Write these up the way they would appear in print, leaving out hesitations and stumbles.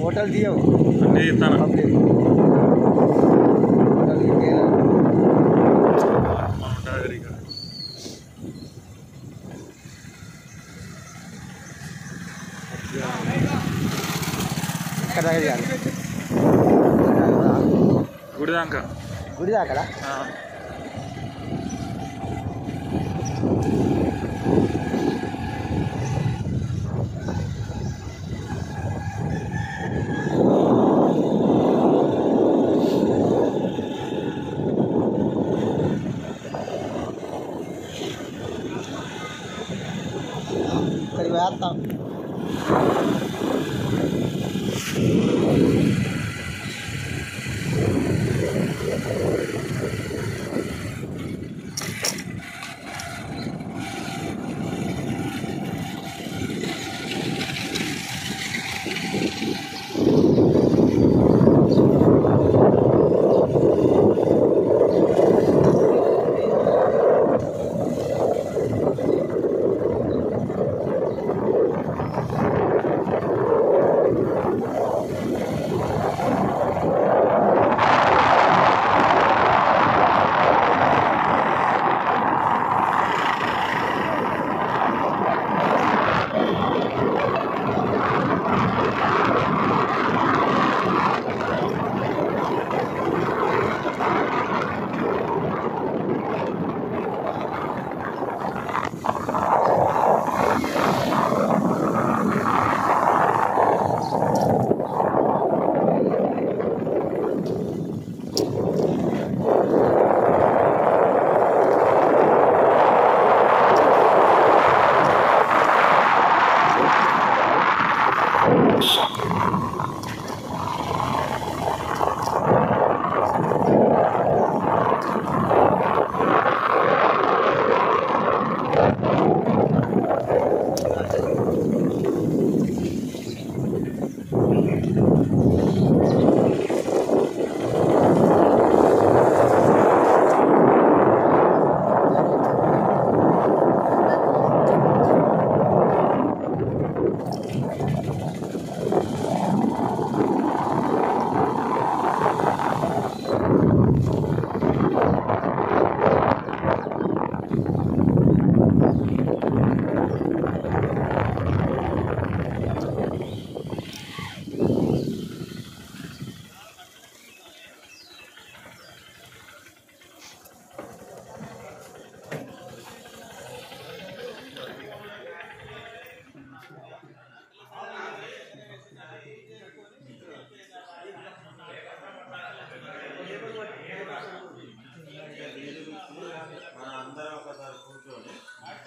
Hotel दिए हो అన్నీ ఇస్తాను होटल ఇక్కడ దగ్గర చేయాలి గుడి దాకా గుడి అక్కడ ఇక్కడికి వేస్తాం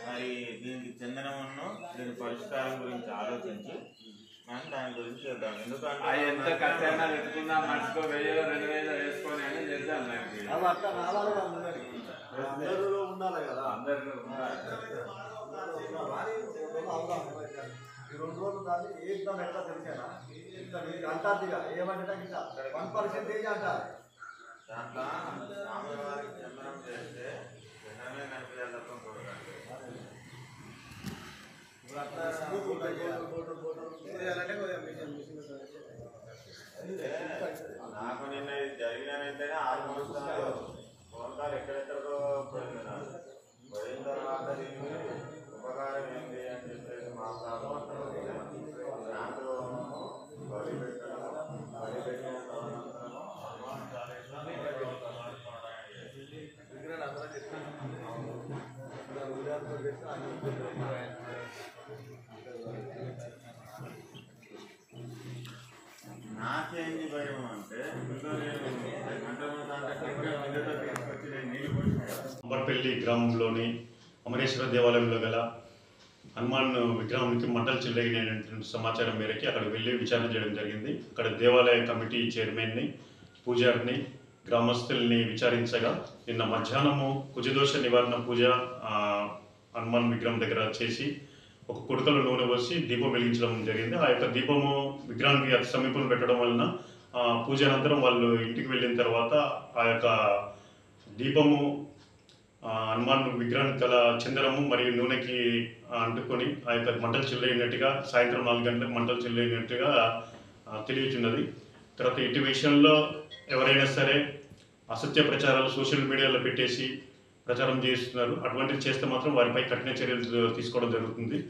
మరి దీనికి చెందినవన్నో దీని పరిష్కారం గురించి ఆలోచించి మనం దాని గురించి చేద్దాం. ఎందుకంటే ఎంత ఖర్చైనా వెతుకుందాం, మనిషికో 1000 2000 వేసుకొని అని చేద్దాం. అందరూ ఉండాలి కదా, అందరూ ఉండాలి. ఈ 2 రోజులు దాన్ని ఏం ఎట్లా తెలిసేనా అంటారు ఏమంటే 1% అంటారు. దాంట్లో స్వామివారికి చందనం చేస్తే జనమే కనిపించాలి తప్ప నాకు నిన్న ఇది జరిగిన వెంటనే 6 సంవత్సరాలు ఫోన్ కాల్ ఎక్కడెక్కడికో పోయిన తర్వాత దీనికి ఉపకారం ఏంటి అని చెప్పేసి మాట్లాడుకుంటారు. దాంట్లో బలి పెట్టిన నాకేంది భయం అంటే అంబర్పల్లి గ్రామంలోని అమరేశ్వర దేవాలయంలో గల హనుమాన్ విగ్రహానికి మంటలు చెల్లగినటువంటి సమాచారం మేరకి అక్కడ వెళ్ళి విచారణ చేయడం జరిగింది. అక్కడ దేవాలయ కమిటీ చైర్మన్ని, పూజారిని, గ్రామస్తుల్ని విచారించగా నిన్న మధ్యాహ్నము కుజదోష నివారణ పూజ హనుమాన్ విగ్రహం దగ్గర చేసి ఒక కుడకలో నూనె పోసి దీపం వెలిగించడం జరిగింది. ఆ యొక్క దీపము విగ్రహానికి అతి సమీపంలో పెట్టడం వలన పూజ అనంతరం వాళ్ళు ఇంటికి వెళ్ళిన తర్వాత ఆ యొక్క దీపము హనుమాన్ విగ్రహానికి గల చందనము మరియు నూనెకి అంటుకొని ఆ యొక్క మంటలు చెల్లైనట్టుగా సాయంత్రం 4 గంటలకు మంటలు చెల్లైనట్టుగా తెలియచున్నది. తర్వాత ఇటు విషయంలో ఎవరైనా సరే అసత్య ప్రచారాలు సోషల్ మీడియాలో పెట్టేసి ప్రచారం చేస్తున్నారు. అటువంటివి చేస్తే మాత్రం వారిపై కఠిన చర్యలు తీసుకోవడం జరుగుతుంది.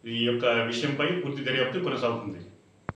ఈ యొక్క విషయంపై పూర్తి దర్యాప్తు కొనసాగుతుంది.